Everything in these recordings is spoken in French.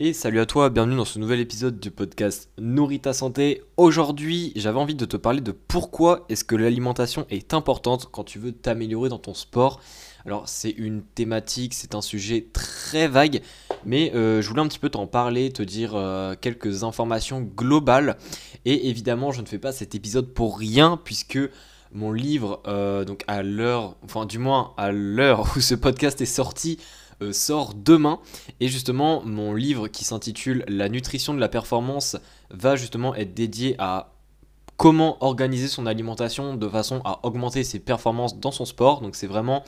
Et salut à toi, bienvenue dans ce nouvel épisode du podcast Nourris ta santé. Aujourd'hui, j'avais envie de te parler de pourquoi est-ce que l'alimentation est importante quand tu veux t'améliorer dans ton sport. Alors c'est une thématique, c'est un sujet très vague, mais je voulais un petit peu t'en parler, te dire quelques informations globales. Et évidemment, je ne fais pas cet épisode pour rien, puisque mon livre, donc à l'heure, enfin du moins à l'heure où ce podcast est sorti, sort demain. Et justement, mon livre qui s'intitule La nutrition de la performance va justement être dédié à comment organiser son alimentation de façon à augmenter ses performances dans son sport. Donc c'est vraiment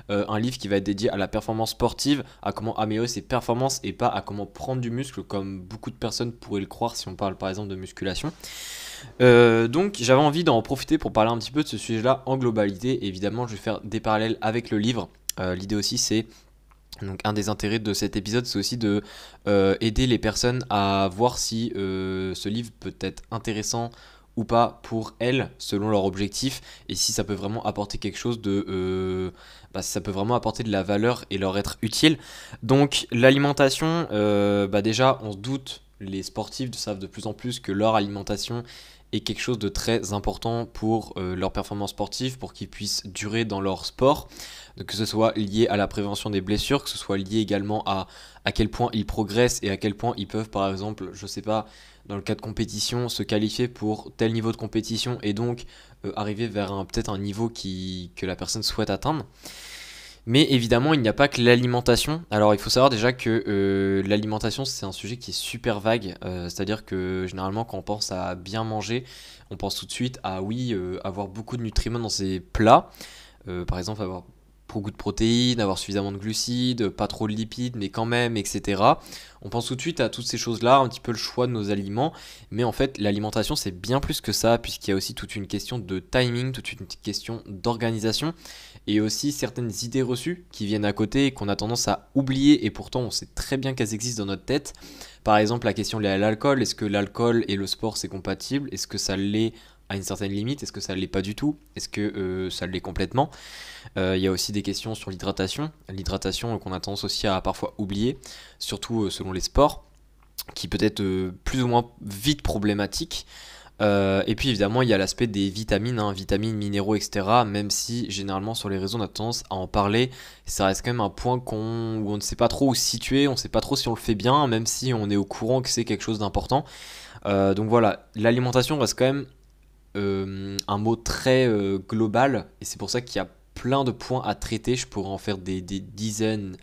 un livre qui va être dédié à la performance sportive, à comment améliorer ses performances et pas à comment prendre du muscle comme beaucoup de personnes pourraient le croire si on parle par exemple de musculation. Donc j'avais envie d'en profiter pour parler un petit peu de ce sujet-là en globalité. Évidemment, je vais faire des parallèles avec le livre. L'idée aussi, c'est donc un des intérêts de cet épisode, c'est aussi de aider les personnes à voir si ce livre peut être intéressant ou pas pour elles, selon leur objectif, et si ça peut vraiment apporter quelque chose si ça peut vraiment apporter de la valeur et leur être utile. Donc l'alimentation, déjà on se doute, les sportifs savent de plus en plus que leur alimentation est quelque chose de très important pour leur performance sportive, pour qu'ils puissent durer dans leur sport. Donc, que ce soit lié à la prévention des blessures, que ce soit lié également à quel point ils progressent et à quel point ils peuvent, par exemple, je sais pas, dans le cas de compétition, se qualifier pour tel niveau de compétition et donc arriver vers peut-être un niveau que la personne souhaite atteindre. Mais évidemment, il n'y a pas que l'alimentation. Alors, il faut savoir déjà que l'alimentation, c'est un sujet qui est super vague. C'est-à-dire que généralement, quand on pense à bien manger, on pense tout de suite à oui, avoir beaucoup de nutriments dans ses plats. Par exemple, avoir beaucoup de protéines, avoir suffisamment de glucides, pas trop de lipides, mais quand même, etc. On pense tout de suite à toutes ces choses-là, un petit peu le choix de nos aliments, mais en fait, l'alimentation, c'est bien plus que ça, puisqu'il y a aussi toute une question de timing, toute une question d'organisation, et aussi certaines idées reçues qui viennent à côté et qu'on a tendance à oublier, et pourtant on sait très bien qu'elles existent dans notre tête. Par exemple, la question liée à l'alcool, est-ce que l'alcool et le sport, c'est compatible? Est-ce que ça l'est à une certaine limite? Est-ce que ça ne l'est pas du tout? Est-ce que ça l'est complètement? Il y a aussi des questions sur l'hydratation. L'hydratation qu'on a tendance aussi à parfois oublier, surtout selon les sports, qui peut être plus ou moins vite problématique. Et puis évidemment, il y a l'aspect des vitamines, vitamines, minéraux, etc. Même si généralement sur les réseaux, on a tendance à en parler, ça reste quand même un point où on ne sait pas trop où se situer, on ne sait pas trop si on le fait bien, même si on est au courant que c'est quelque chose d'important. Donc voilà, l'alimentation reste quand même un mot très global, et c'est pour ça qu'il y a plein de points à traiter. Je pourrais en faire des dizaines,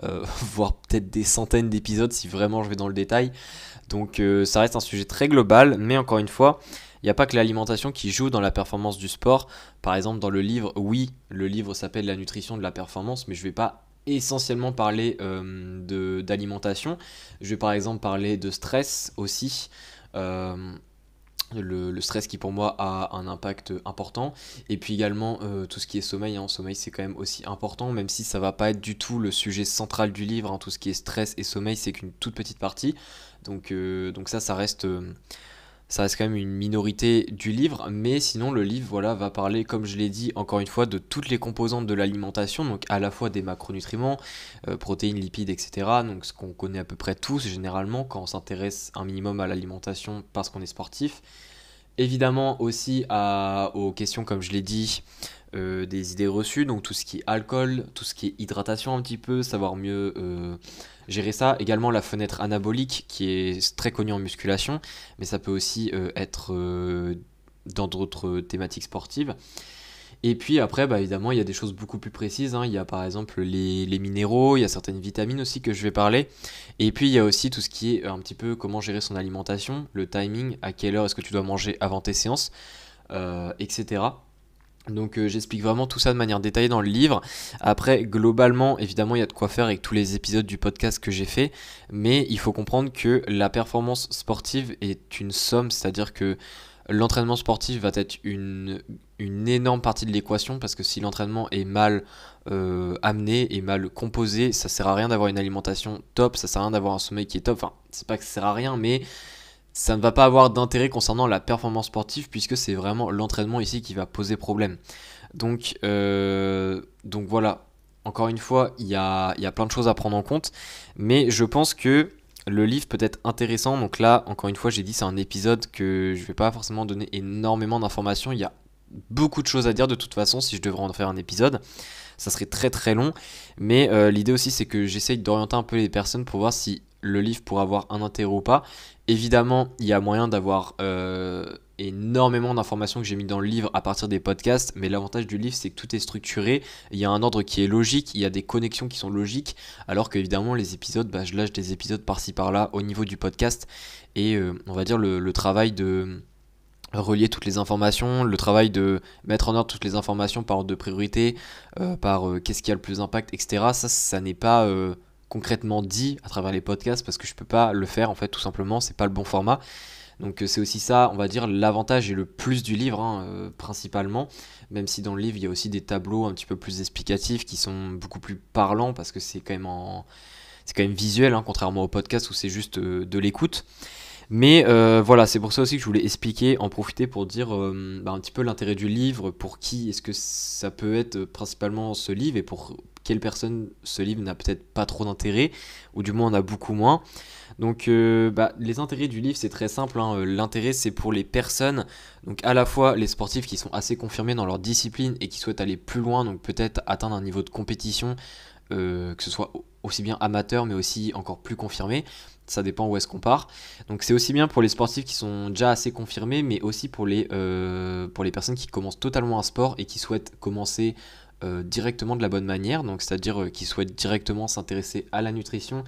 voire peut-être des centaines d'épisodes si vraiment je vais dans le détail. Donc ça reste un sujet très global, mais encore une fois, il n'y a pas que l'alimentation qui joue dans la performance du sport. Par exemple, dans le livre, oui, le livre s'appelle La nutrition de la performance, mais je ne vais pas essentiellement parler d'alimentation. Je vais par exemple parler de stress aussi. Euh, le stress qui pour moi a un impact important, et puis également tout ce qui est sommeil. Sommeil, c'est quand même aussi important, même si ça va pas être du tout le sujet central du livre. Tout ce qui est stress et sommeil, c'est qu'une toute petite partie. Donc ça reste quand même une minorité du livre, mais sinon le livre, voilà, va parler, comme je l'ai dit encore une fois, de toutes les composantes de l'alimentation, donc à la fois des macronutriments, protéines, lipides, etc. Donc ce qu'on connaît à peu près tous généralement quand on s'intéresse un minimum à l'alimentation parce qu'on est sportif. Évidemment aussi aux questions, comme je l'ai dit, des idées reçues, donc tout ce qui est alcool, tout ce qui est hydratation un petit peu, savoir mieux gérer ça. Également la fenêtre anabolique qui est très connue en musculation, mais ça peut aussi être dans d'autres thématiques sportives. Et puis après, évidemment, il y a des choses beaucoup plus précises. Il y a par exemple les minéraux, il y a certaines vitamines aussi que je vais parler. Et puis il y a aussi tout ce qui est un petit peu comment gérer son alimentation, le timing, à quelle heure est-ce que tu dois manger avant tes séances, etc. Donc j'explique vraiment tout ça de manière détaillée dans le livre. Après, globalement, évidemment, il y a de quoi faire avec tous les épisodes du podcast que j'ai fait. Mais il faut comprendre que la performance sportive est une somme, c'est-à-dire que l'entraînement sportif va être une énorme partie de l'équation, parce que si l'entraînement est mal amené et mal composé, ça sert à rien d'avoir une alimentation top, ça sert à rien d'avoir un sommeil qui est top. Enfin, c'est pas que ça sert à rien, mais ça ne va pas avoir d'intérêt concernant la performance sportive, puisque c'est vraiment l'entraînement ici qui va poser problème. Donc voilà, encore une fois, il y a plein de choses à prendre en compte, mais je pense que le livre peut être intéressant. Donc là, encore une fois, j'ai dit c'est un épisode que je vais pas forcément donner énormément d'informations. Il y a beaucoup de choses à dire de toute façon si je devrais en faire un épisode. Ça serait très très long. Mais l'idée aussi c'est que j'essaye d'orienter un peu les personnes pour voir si le livre pourrait avoir un intérêt ou pas. Évidemment, il y a moyen d'avoir énormément d'informations que j'ai mis dans le livre à partir des podcasts, mais l'avantage du livre c'est que tout est structuré, il y a un ordre qui est logique, il y a des connexions qui sont logiques, alors qu'évidemment les épisodes, je lâche des épisodes par-ci par-là au niveau du podcast, et on va dire le travail de relier toutes les informations, le travail de mettre en ordre toutes les informations par ordre de priorité, par qu'est-ce qui a le plus d'impact, etc. Ça n'est pas concrètement dit à travers les podcasts parce que je peux pas le faire en fait tout simplement, c'est pas le bon format. Donc c'est aussi ça, on va dire, l'avantage et le plus du livre, principalement, même si dans le livre il y a aussi des tableaux un petit peu plus explicatifs qui sont beaucoup plus parlants parce que c'est quand même visuel, contrairement au podcast où c'est juste de l'écoute. Mais voilà, c'est pour ça aussi que je voulais expliquer, en profiter pour dire un petit peu l'intérêt du livre, pour qui est-ce que ça peut être principalement ce livre, et pour quelle personne ce livre n'a peut-être pas trop d'intérêt, ou du moins en a beaucoup moins. Donc les intérêts du livre c'est très simple, l'intérêt c'est pour les personnes, donc à la fois les sportifs qui sont assez confirmés dans leur discipline et qui souhaitent aller plus loin, donc peut-être atteindre un niveau de compétition, que ce soit aussi bien amateur mais aussi encore plus confirmé, ça dépend où est-ce qu'on part. Donc c'est aussi bien pour les sportifs qui sont déjà assez confirmés, mais aussi pour les personnes qui commencent totalement un sport et qui souhaitent commencer directement de la bonne manière, donc c'est-à-dire qui souhaitent directement s'intéresser à la nutrition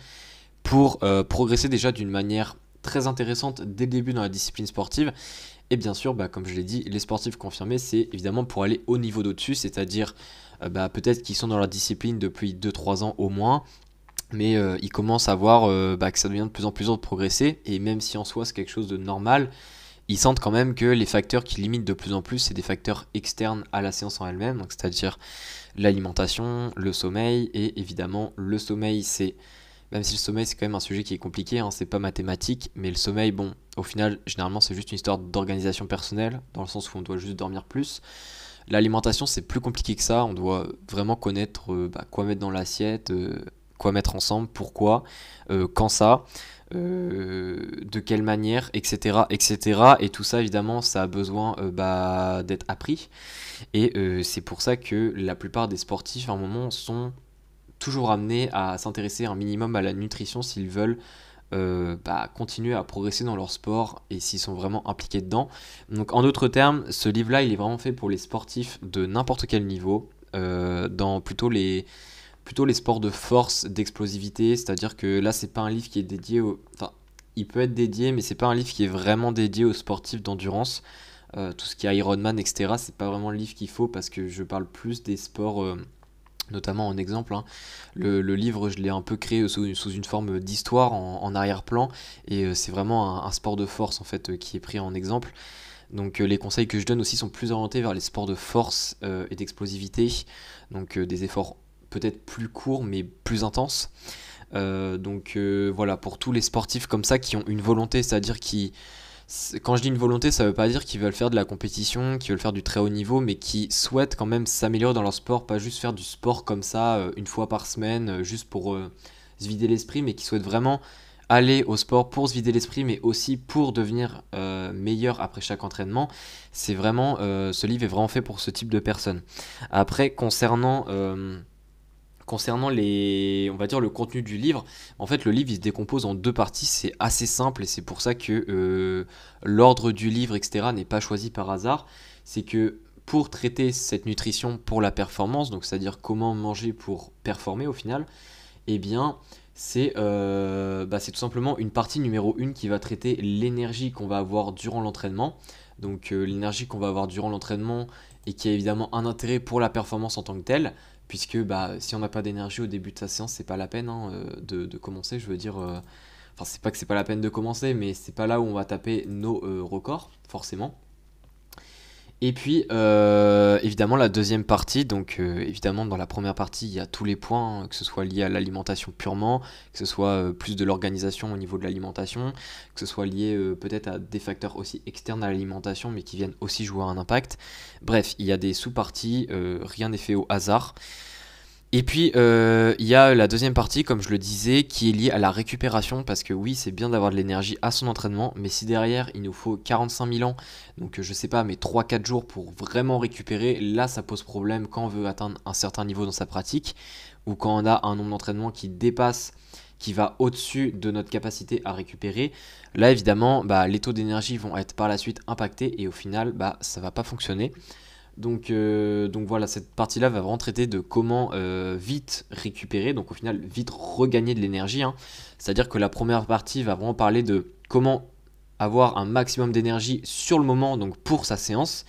pour progresser déjà d'une manière très intéressante dès le début dans la discipline sportive. Et bien sûr, comme je l'ai dit, les sportifs confirmés, c'est évidemment pour aller au niveau d'au-dessus, c'est-à-dire peut-être qu'ils sont dans leur discipline depuis 2-3 ans au moins, mais ils commencent à voir que ça devient de plus en plus dur de progresser, et même si en soi c'est quelque chose de normal, ils sentent quand même que les facteurs qui limitent de plus en plus, c'est des facteurs externes à la séance en elle-même, donc c'est-à-dire l'alimentation, le sommeil, et évidemment le sommeil c'est... Même si le sommeil c'est quand même un sujet qui est compliqué, c'est pas mathématique, mais le sommeil, bon, au final, généralement c'est juste une histoire d'organisation personnelle, dans le sens où on doit juste dormir plus. L'alimentation c'est plus compliqué que ça, on doit vraiment connaître quoi mettre dans l'assiette, quoi mettre ensemble, pourquoi, quand ça, de quelle manière, etc., etc. Et tout ça évidemment ça a besoin d'être appris. Et c'est pour ça que la plupart des sportifs à un moment sont toujours amenés à s'intéresser un minimum à la nutrition s'ils veulent continuer à progresser dans leur sport et s'ils sont vraiment impliqués dedans. Donc en d'autres termes, ce livre-là, il est vraiment fait pour les sportifs de n'importe quel niveau, dans plutôt les sports de force, d'explosivité, c'est-à-dire que là, c'est pas un livre qui est dédié au... Enfin, il peut être dédié, mais c'est pas un livre qui est vraiment dédié aux sportifs d'endurance. Tout ce qui est Ironman, etc., c'est pas vraiment le livre qu'il faut parce que je parle plus des sports... notamment en exemple, le livre je l'ai un peu créé sous une forme d'histoire en arrière-plan, et c'est vraiment un sport de force en fait qui est pris en exemple. Donc les conseils que je donne aussi sont plus orientés vers les sports de force et d'explosivité, donc des efforts peut-être plus courts mais plus intenses. Voilà, pour tous les sportifs comme ça qui ont une volonté, c'est-à-dire quand je dis une volonté, ça veut pas dire qu'ils veulent faire de la compétition, qu'ils veulent faire du très haut niveau, mais qui souhaitent quand même s'améliorer dans leur sport, pas juste faire du sport comme ça une fois par semaine, juste pour se vider l'esprit, mais qui souhaitent vraiment aller au sport pour se vider l'esprit, mais aussi pour devenir meilleur après chaque entraînement. C'est vraiment, ce livre est vraiment fait pour ce type de personnes. Après, concernant on va dire le contenu du livre, en fait le livre il se décompose en deux parties, c'est assez simple et c'est pour ça que l'ordre du livre, etc. n'est pas choisi par hasard. C'est que pour traiter cette nutrition pour la performance, donc c'est-à-dire comment manger pour performer au final, eh bien c'est tout simplement une partie numéro 1 qui va traiter l'énergie qu'on va avoir durant l'entraînement. Donc l'énergie qu'on va avoir durant l'entraînement et qui a évidemment un intérêt pour la performance en tant que telle, puisque si on n'a pas d'énergie au début de sa séance, c'est pas la peine de commencer, je veux dire... Enfin, c'est pas que c'est pas la peine de commencer, mais c'est pas là où on va taper nos records, forcément. Et puis, évidemment, la deuxième partie, donc évidemment, dans la première partie, il y a tous les points, que ce soit lié à l'alimentation purement, que ce soit plus de l'organisation au niveau de l'alimentation, que ce soit lié peut-être à des facteurs aussi externes à l'alimentation, mais qui viennent aussi jouer un impact. Bref, il y a des sous-parties, rien n'est fait au hasard. Et puis, il y a la deuxième partie, comme je le disais, qui est liée à la récupération, parce que oui, c'est bien d'avoir de l'énergie à son entraînement, mais si derrière, il nous faut 45 000 ans, donc je sais pas, mais 3-4 jours pour vraiment récupérer, là, ça pose problème quand on veut atteindre un certain niveau dans sa pratique, ou quand on a un nombre d'entraînements qui dépasse, qui va au-dessus de notre capacité à récupérer. Là, évidemment, les taux d'énergie vont être par la suite impactés, et au final, ça va pas fonctionner. Donc voilà, cette partie-là va vraiment traiter de comment vite récupérer, donc au final vite regagner de l'énergie, hein. C'est-à-dire que la première partie va vraiment parler de comment avoir un maximum d'énergie sur le moment, donc pour sa séance.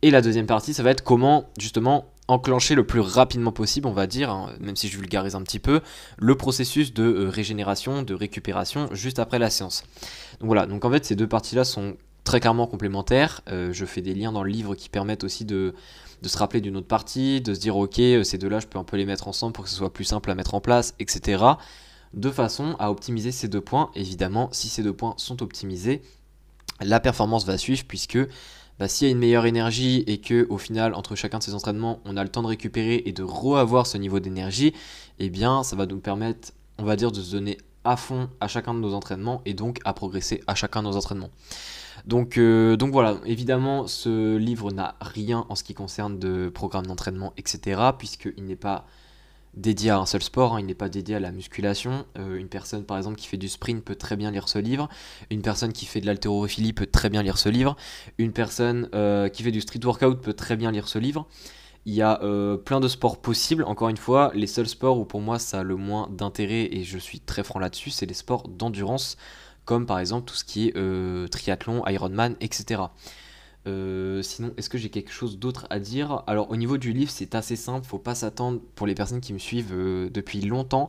Et la deuxième partie, ça va être comment justement enclencher le plus rapidement possible, on va dire, hein, même si je vulgarise un petit peu, le processus de régénération, de récupération juste après la séance. Donc voilà, donc en fait ces deux parties-là sont très clairement complémentaires. Je fais des liens dans le livre qui permettent aussi de se rappeler d'une autre partie, de se dire ok, ces deux-là, je peux un peu les mettre ensemble pour que ce soit plus simple à mettre en place, etc. De façon à optimiser ces deux points. Évidemment, si ces deux points sont optimisés, la performance va suivre puisque s'il y a une meilleure énergie et que au final, entre chacun de ces entraînements, on a le temps de récupérer et de re-avoir ce niveau d'énergie, eh bien, ça va nous permettre, on va dire, de se donner à fond à chacun de nos entraînements et donc à progresser à chacun de nos entraînements. Donc voilà, évidemment, ce livre n'a rien en ce qui concerne de programme d'entraînement, etc., puisqu'il n'est pas dédié à un seul sport, hein, il n'est pas dédié à la musculation. Une personne, par exemple, qui fait du sprint peut très bien lire ce livre. Une personne qui fait de l'haltérophilie peut très bien lire ce livre. Une personne qui fait du street workout peut très bien lire ce livre. Il y a plein de sports possibles. Encore une fois, les seuls sports où pour moi ça a le moins d'intérêt, et je suis très franc là-dessus, c'est les sports d'endurance, comme par exemple tout ce qui est triathlon, Ironman, etc. Sinon, est-ce que j'ai quelque chose d'autre à dire? Alors au niveau du livre, c'est assez simple, faut pas s'attendre, pour les personnes qui me suivent depuis longtemps,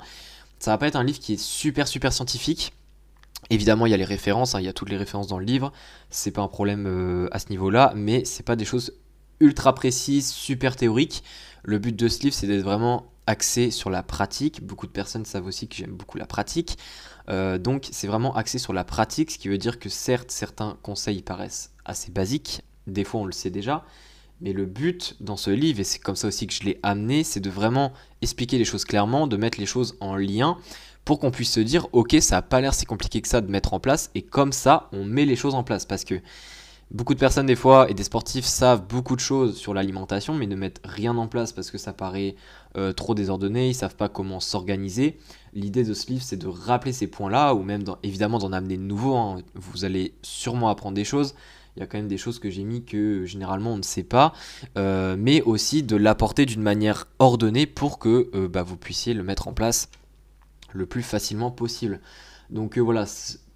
ça va pas être un livre qui est super super scientifique. Évidemment, il y a les références, hein, il y a toutes les références dans le livre, c'est pas un problème à ce niveau-là, mais c'est pas des choses ultra précises, super théoriques. Le but de ce livre, c'est d'être vraiment axé sur la pratique. Beaucoup de personnes savent aussi que j'aime beaucoup la pratique. Donc c'est vraiment axé sur la pratique, ce qui veut dire que certes, certains conseils paraissent assez basiques, des fois on le sait déjà, mais le but dans ce livre, et c'est comme ça aussi que je l'ai amené, c'est de vraiment expliquer les choses clairement, de mettre les choses en lien, pour qu'on puisse se dire, ok, ça n'a pas l'air si compliqué que ça de mettre en place, et comme ça, on met les choses en place, parce que beaucoup de personnes des fois et des sportifs savent beaucoup de choses sur l'alimentation mais ne mettent rien en place parce que ça paraît trop désordonné, ils savent pas comment s'organiser. L'idée de ce livre c'est de rappeler ces points-là ou même évidemment d'en amener de nouveaux, hein. Vous allez sûrement apprendre des choses. Il y a quand même des choses que j'ai mis que généralement on ne sait pas, mais aussi de l'apporter d'une manière ordonnée pour que vous puissiez le mettre en place le plus facilement possible. Donc voilà,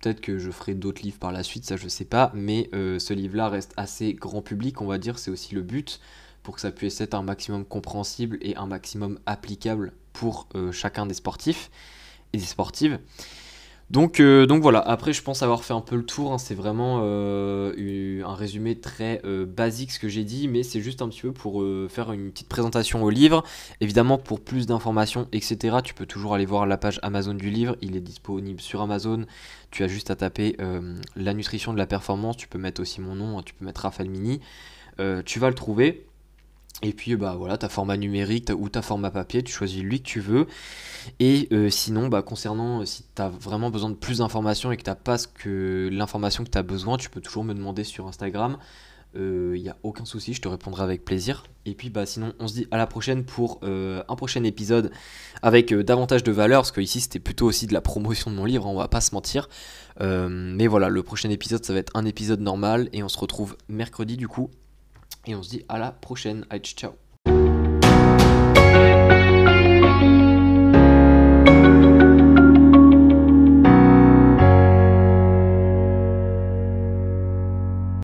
peut-être que je ferai d'autres livres par la suite, ça je sais pas, mais ce livre-là reste assez grand public, on va dire, c'est aussi le but, pour que ça puisse être un maximum compréhensible et un maximum applicable pour chacun des sportifs et des sportives. Donc voilà, après je pense avoir fait un peu le tour, hein. C'est vraiment un résumé très basique ce que j'ai dit, mais c'est juste un petit peu pour faire une petite présentation au livre. Évidemment pour plus d'informations, etc., tu peux toujours aller voir la page Amazon du livre, il est disponible sur Amazon, tu as juste à taper la nutrition de la performance, tu peux mettre aussi mon nom, tu peux mettre Raphaël Mini, tu vas le trouver. Et puis voilà, ta format numérique ou ta format papier, tu choisis lui que tu veux. Et sinon, concernant si tu as vraiment besoin de plus d'informations et que tu n'as pas l'information que tu as besoin, tu peux toujours me demander sur Instagram. Il n'y a aucun souci, je te répondrai avec plaisir. Et puis sinon, on se dit à la prochaine pour un prochain épisode avec davantage de valeur, parce que ici c'était plutôt aussi de la promotion de mon livre, hein, on va pas se mentir. Mais voilà, le prochain épisode, ça va être un épisode normal et on se retrouve mercredi du coup. Et on se dit à la prochaine. Allez, ciao.